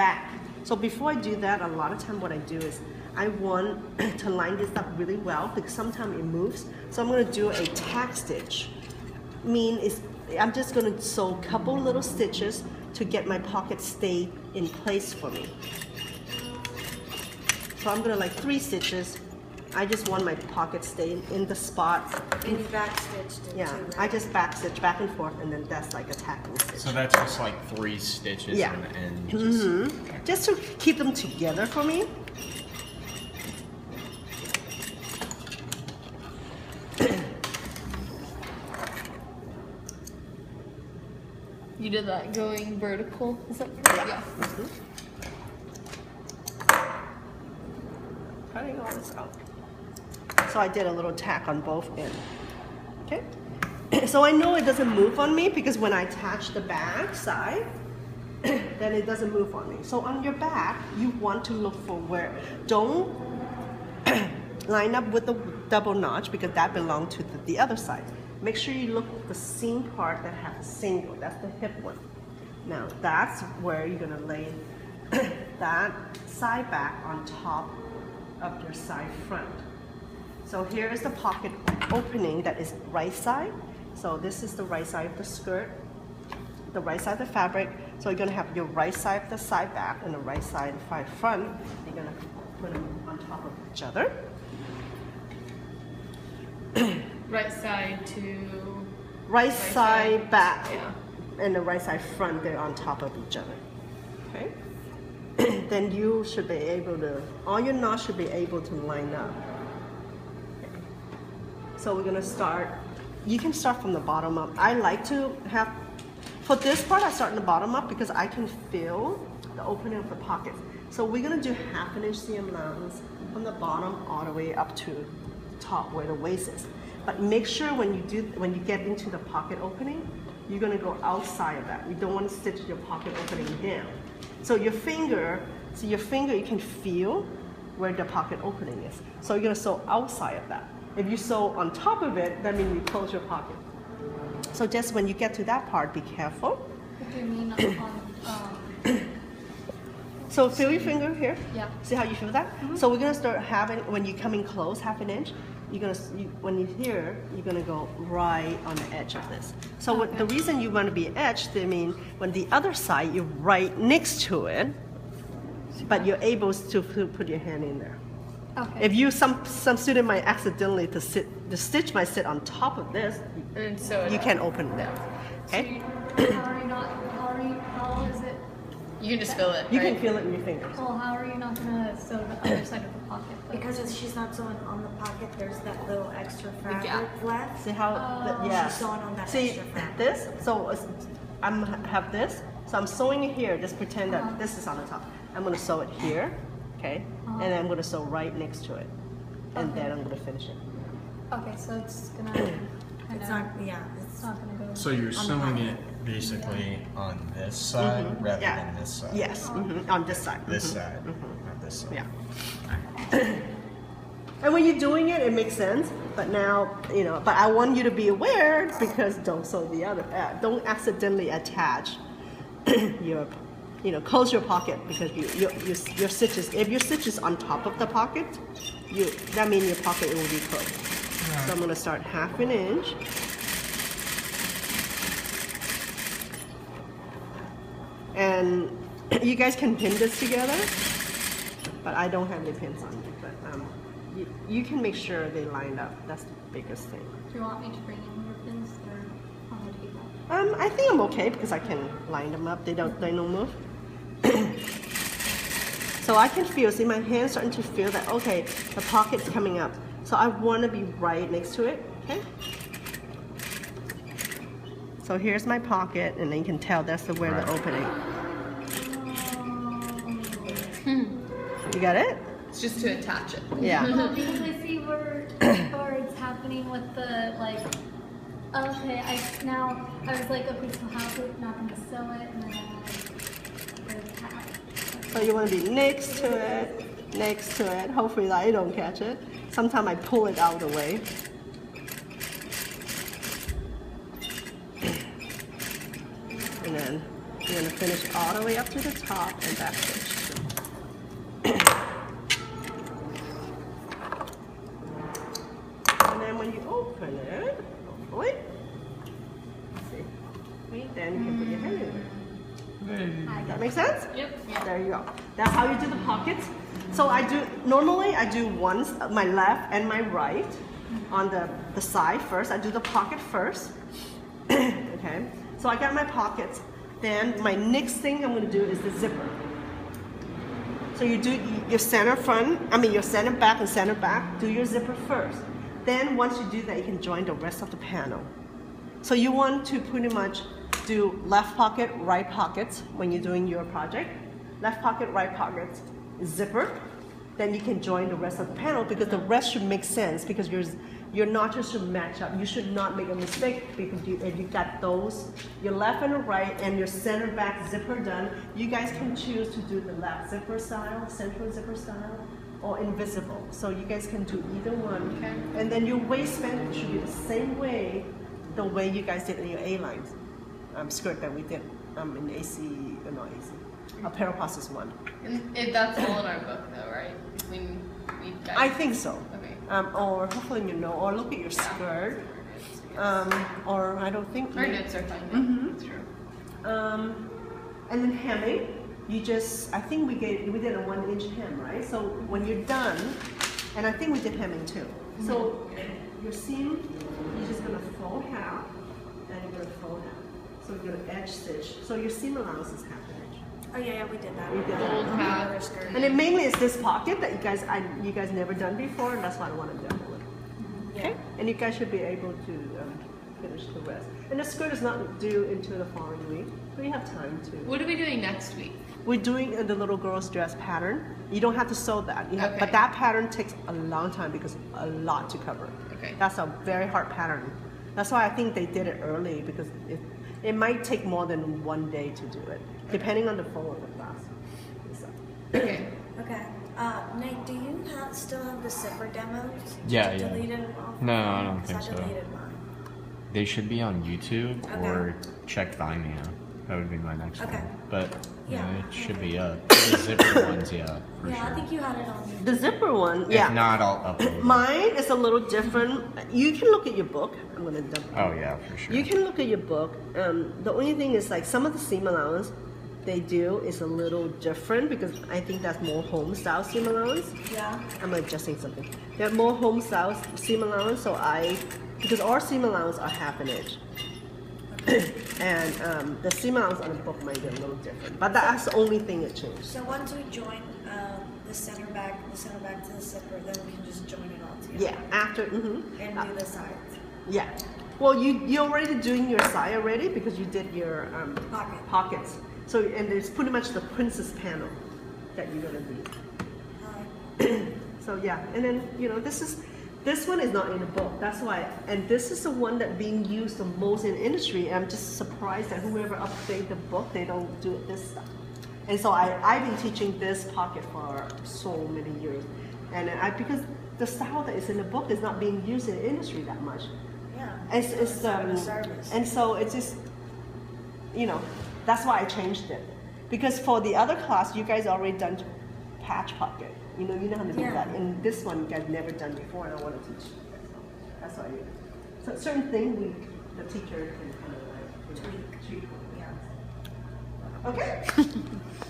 back. So before I do that, a lot of time what I do is I want to line this up really well because sometimes it moves. So I'm going to do a tack stitch. I'm just going to sew a couple little stitches to get my pocket stay in place for me. So I'm going to like 3 stitches. I just want my pocket stay in the spot. And you back stitched it. Yeah, too, right? I just back stitch back and forth, and then that's like a tacking stitch. So that's just like 3 stitches Yeah. on the end. Just to keep them together for me. You did that going vertical, is that correct? Yeah. Cutting all this out. So I did a little tack on both ends. Okay. So I know it doesn't move on me because when I attach the back side, then it doesn't move on me. So on your back, you want to look for where, don't line up with the double notch because that belongs to the other side. Make sure you look at the seam part that has a single, that's the hip one. Now that's where you're gonna lay that side back on top of your side front. So here is the pocket opening that is right side. So this is the right side of the skirt, the right side of the fabric. So you're gonna have your right side of the side back and the right side of the side front. You're gonna put them on top of each other. Right side to... Right side back Yeah. and the right side front, they're on top of each other. Okay? Then you should be able to, all your knots should be able to line up. Okay. So we're gonna start, you can start from the bottom up. I like to have, for this part I start in the bottom up because I can feel the opening of the pockets. So we're gonna do 1/2 inch seam allowance from the bottom all the way up to the top where the waist is. But make sure when you get into the pocket opening, you're gonna go outside of that. You don't want to stitch your pocket opening down. So your finger, you can feel where the pocket opening is. So you're gonna sew outside of that. If you sew on top of it, that means you close your pocket. So just when you get to that part, be careful. What do you mean on... So feel your finger here. Yeah. See how you feel that? So we're gonna start having, when you come in close, 1/2 inch, when you're here, you're gonna go right on the edge of this. So what, the reason you want to be edged, I mean, when the other side, you're right next to it, but you're able to put your hand in there. Okay. If you, some student might accidentally, the stitch might sit on top of this, And so you can open it down. Okay? How is it? You can just feel it, You right? can feel it in your fingers. Well, how are you not gonna sew the other side of the pocket? though? Because she's not sewing on the pocket, there's that little extra fabric gap. left. See how, yeah. She's sewing on that See extra fabric. this? So I'm have this. So I'm sewing it here. Just pretend that this is on the top. I'm gonna sew it here, okay? And then I'm gonna sew right next to it, and then I'm gonna finish it. Okay, so it's gonna It's not, yeah, it's not gonna go. So you're sewing it basically on this side rather Yeah. than this side. Yes, on this side. This side, not this side. Yeah. And when you're doing it, it makes sense. But now, but I want you to be aware because don't sew the other. Don't accidentally attach your, close your pocket because your stitches. If your stitch is on top of the pocket, that means your pocket will be closed. So I'm gonna start 1/2 inch. And you guys can pin this together, but I don't have any pins on me. But you can make sure they line up. That's the biggest thing. Do you want me to bring in your pins or on the table? I think I'm okay because I can line them up. They don't move. So I can feel. See, my hand's starting to feel that. Okay, the pocket's coming up. So I want to be right next to it. Okay. So here's my pocket, and then you can tell that's where the opening. You got it? It's just to attach it. Yeah. No, because I see where it's happening with the okay, I was like, okay, so how's it not gonna sew it, and then So you want to be next to it. Hopefully I don't catch it. Sometimes I pull it out of the way. And then you're gonna finish all the way up to the top and back stitch. And then when you open it, hopefully, see, then you can put your hand in there. That makes sense? Yep. There you go. That's how you do the pockets. So normally I do once, my left and my right on the side first. I do the pocket first. Okay, so I got my pockets. Then my next thing I'm gonna do is the zipper. So you do your center front, your center back and center back, do your zipper first. Then once you do that, you can join the rest of the panel. So you want to pretty much do left pocket, right pockets when you're doing your project. Left pocket, right pockets, zipper. Then you can join the rest of the panel because the rest should make sense because your notches should match up. You should not make a mistake because if you got those, your left and the right and your center back zipper done, you guys can choose to do the left zipper style, central zipper style, or invisible. So you guys can do either one. Okay. And then your waistband should be the same way, the way you guys did in your A-lines skirt that we did in AC, not AC, apparel process 1. And that's all in our book though, right? I think so. Okay. Or hopefully you know, or look at your skirt. Or I don't think. Our notes are fine. That's true. And then hemming, I think we did a 1-inch hem, right? So when you're done, and I think we did hemming too. So your seam, you're just gonna fold half, and you're gonna fold half. So you're gonna edge stitch. So your seam allowance is half an inch. Oh yeah, we did that. We did Fold that. half. And it mainly is this pocket that you guys never done before, and that's why I want to demo it. Okay, and you guys should be able to finish the rest. And the skirt is not due until the following week, so you have time to. What are we doing next week? We're doing the little girl's dress pattern. You don't have to sew that, Okay. but that pattern takes a long time because a lot to cover. Okay. That's a very hard pattern. That's why I think they did it early because it might take more than 1 day to do it, depending on the flow of the class. So. Okay. Okay. Nate, do you still have the zipper demos? Yeah, Did you yeah. delete it off? No, I don't 'Cause think I so. deleted mine. They should be on YouTube Okay. or check Vimeo. That would be my next Okay. one. But Yeah. it should be up. The zipper ones, yeah, for Yeah, sure. I think you had it on your. The zipper one, yeah. If not, I'll upload it. Mine is a little different. You can look at your book. I'm gonna dump. Oh yeah, for sure. You can look at your book. The only thing is like some of the seam allowance they do is a little different because I think that's more home style seam allowance. Yeah. I'm adjusting something. They're more home style seam allowance, so because our seam allowance are half an inch. And the seam allowance on the book might be a little different, but that's the only thing that changed. So once we join the center back to the zipper, then we can just join it all together. Yeah, after, And do the sides. yeah. Well, you're already doing your side already because you did your pockets. So, and it's pretty much the princess panel that you're gonna do. So yeah, and then, this one is not in the book, that's why, and this is the one that being used the most in the industry. I'm just surprised that whoever updated the book, they don't do it this stuff. And so I've been teaching this pocket for so many years. And because the style that is in the book is not being used in the industry that much. Yeah. It's service. and so it's just, that's why I changed it. Because for the other class, you guys already done patch pocket. You know how to do that. And this one you guys never done before, and I want to teach you guys. So that's why so certain thing the teacher can kind of like tweak. Yeah. Okay.